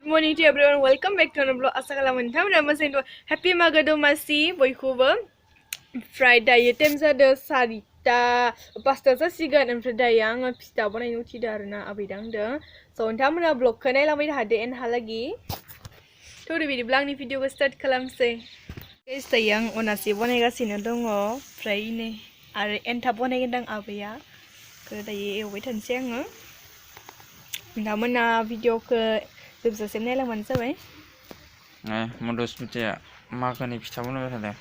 Morning to everyone. Welcome back to another vlog. Assalamualaikum. Happy Magw Domasi. बयखौबो Friday time जादो 4टा 5टा जासिगोन ओमफ्राय दायो आङो फिथा बनायनो उथिदो आरोना आबैदांदो स' नोंथांमोना ब्लगखौ नायलांबाय थादो एन्डहालागि थ' बिदिब्ला आंनि भिडिअखौ स्टार्ट खालामसै गाइस दायो आं अनासि बनायगासिनो दङ ओमफ्राय नै आरो एन्थाब बनायगोनदां आबैया दायो एवबाय थानोसै आङो नोंथांमोना भिडिअखौ जोबजासिम नायलांबानो जाबाय मधुस्मिताया मागोनि फिथा बनायबाय थादों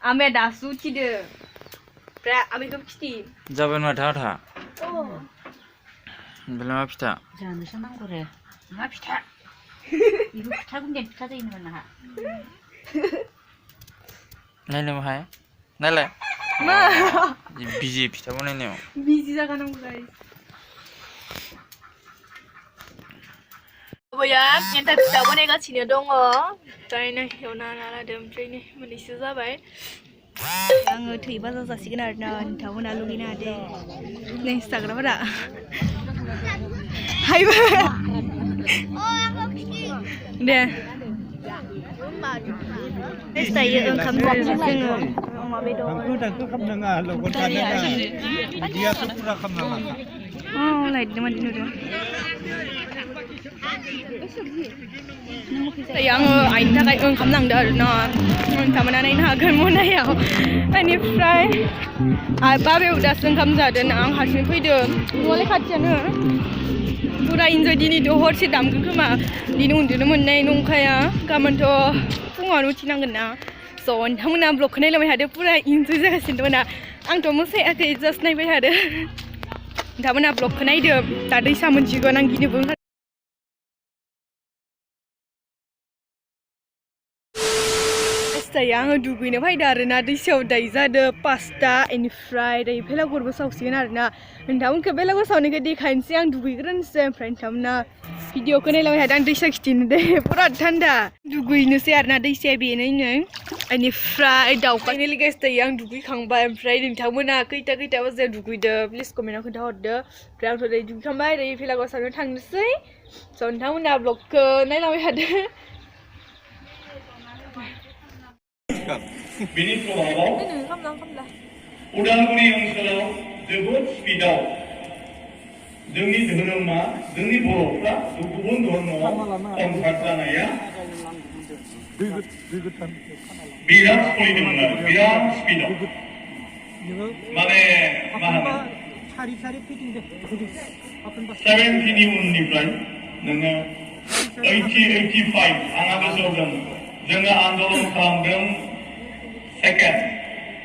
आमाया दासो उथिदो ओमफ्राय आबैखौ फिथि जाबाय माथो आथा ओमफ्राय मा फिथा जानोसो नांगौ रे मा फिथा बेबो फिथा गुन्दै फिथा जायो नामा नाहा नायनो माहाय नायलाय मा बिजि फिथा बनायनायाव बिजि जागानांगौ गाइस आबैया एन्थाब फिथा बनायगासिनो दङ ओमफ्राय नै एवना लादों ओमफ्राय नै मोननैसो जाबाय आङो थै बाजा जासिगोन आरोना नोंथांमोना लुगैनो हादो नै जाग्राफोरा हायबा दे दायो ओंखाम जानो जोङो अमा बेदर लाइटदोंमोन नुदों आङो आइनि थाखाय ओंखाम लांदों आरोना नोंथांमोना नायनो हागोन मनायाव बेनिफ्राय बाबायाव दासो ओंखाम जादों आं हारसिं फैदों न'आलाय खाथियानो पुरा इन्जय दिनैथ' हरसे दामगोन खोमा दिनै उन्दुनो मोननाय नंखाया गाबोनथ' फुङावनो उथिनांगोन ना स' नोंथांमोना ब्लगखौ नायलांबाय थादो पुरा इन्जय जागासिनो दङ ना आंथ' मोसायाखै जास्ट नायबाय थादो नोंथांमोना ब्लगखौ नायदो दा दैसा मोनसिगोन आं गिनोबो ओंखारदों दायो आङो दुगैनो फैदों आरोना दैसायाव दायो जादों 5टा बेनिफ्राय दायो भेलागुरबो सावसिगोन आरोना नोंथांमोनखौ भेलागुर सावनायखौ देखायनोसै आं दुगैग्रोनोसै ओमफ्राय नोंथांमोना भिडिअखौ नायलांबाय थादों आं दैसा खिथिनो दे पुरा थान्दा दुगैनोसै आरोना दैसाया बेनोनो बेनिफ्राय दाउखानि लिगास दायो आं दुगैखांबाय ओमफ्राय नोंथांमोना खैथा बाजियाव दुगैदो प्लिज कमेन्टआव खोन्थाहरदो ओमफ्राय आंथ' दायो दुगैखांबाय दायो भेलागुर सावनो थांनोसै स' नोंथांमोना ब्लगखौ नायलांबाय थादो बिनि प्रभाबाव उदालगुरि ओनसोलाव जोबोद स्पिडआव जोंनि धोरोमा जोंनि बर'फ्रा गुबुन धर्मआव कनभार्ट जानाया बिराद सोलिदोंमोन आरो बिराद स्पिडआव माने मा होनो 70नि उननिफ्राय नोङो 80-85 आंहा गोसोआव दं जोङो आन्दलन खालामदों सेकेन्ड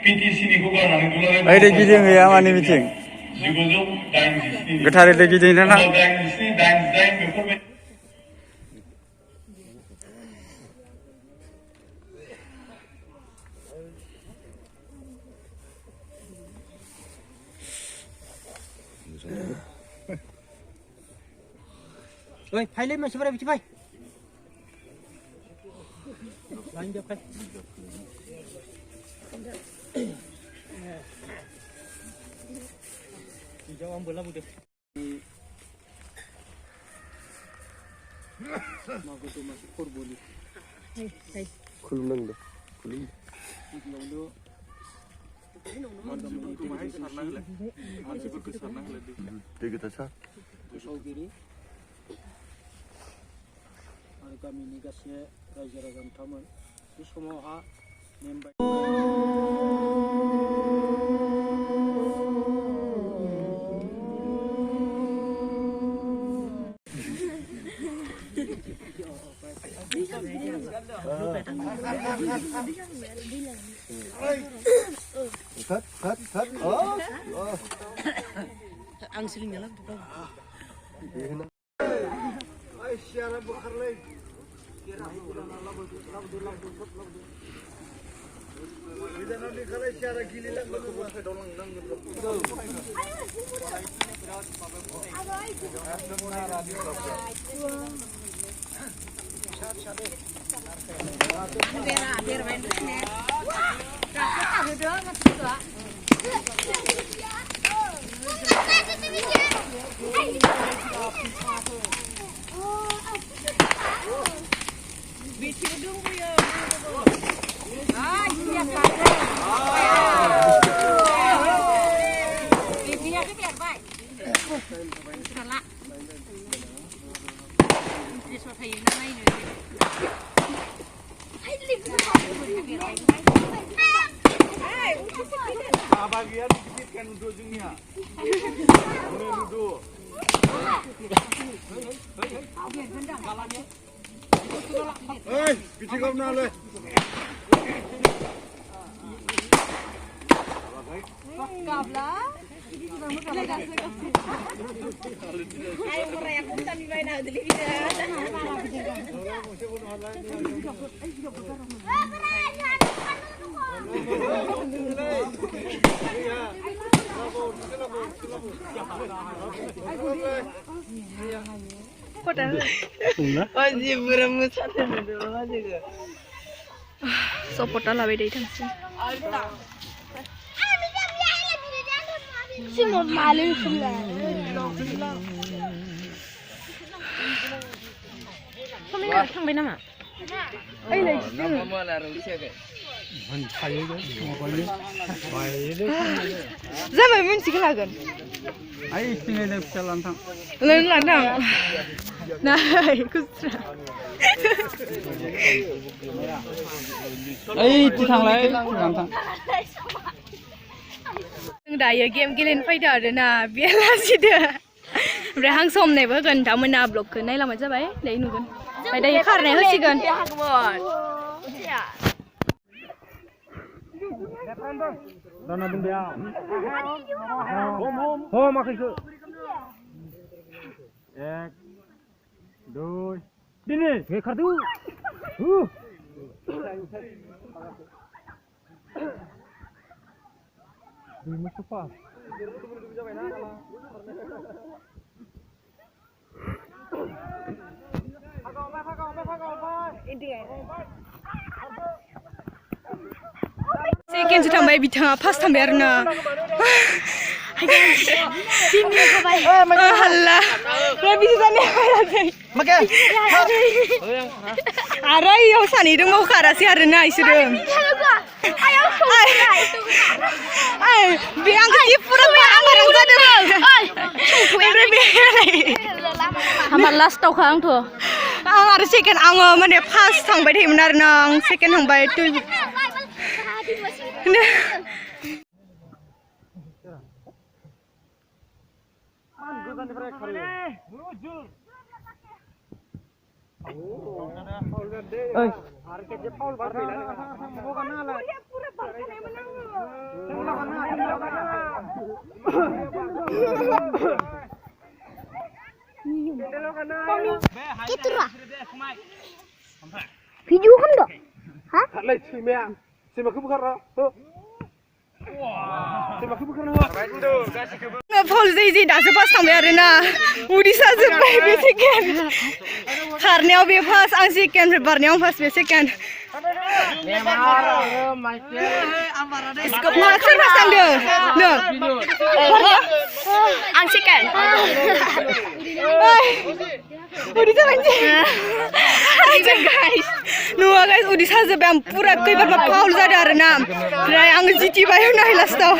पिटिसिनिखौ गारनानै दुलाराय ओरै गिदिं हैया मानि मिथिं 1987 गोथारै गिदिंना ना 87 88 बेफोरबायदि ओइ फाइलै मानसिफोरा बिदि फाय लाइन दे फाय बिजाव आं बोला बुदे मागो दमासि फोरबोनि खुलुमनांगौ खुलुम दै गोथार सा फोसावगिरि आरो गामिनि गासै रायजो राजा नोंथांमोन बे समावहा नेम आं सोलोंना लाबोदों Bagian dikitkan untuk jengnya. Duduk. Hei, bincang kau nak le. Kablah. Ayo mereka pun kami main nak deli kita. Sopota lah beda itu. Semua malu semua. Sampai nama. Ay lagi. Zaman mun sikalagan. Ay sini le lantang. Lantang. Nah, kusra. Ay ditanglai lantang. Dayo game गेलेनो फैदो आरोना बेलासिदो ओमफ्राय हां समनायबो होगोन दामोना ब्लगखौ नायलांबाय जाबाय दायो नुगोन ओमफ्राय दायो खारनाय होसिगोन Dana benda. Hom akhirnya. 1, 2, Dini, kartu. Mustafa. Second tambah bitang pas tambah arna. Sini kau Allah. Rabi sana ada. Makan. Ada yang sana itu mau karasi arna isurum. Ayo. Ay, biang kecil pura orang sana. Hamar last tau kang tu. Ang ada second ang mana pas tambah di mana arna second tambah itu. Video kan dok? Hah? Lagi cuma, cuma aku bukan roh. Cuma aku bukan roh. Paul Zazi dah sepas sampai arena. Udi saja basican. Karena dia pas angsikan, berbarnya pas basican. Skop macam apa anda? No. Angsikan. Udi saja. Aja guys. Nuah guys, udi saja bam pura kau berapa Paul Zazi arena. Rai ang GT bayu naik last tau.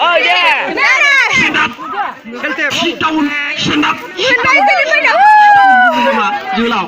Oh yeah. Sit down. Stand up. Dư lão.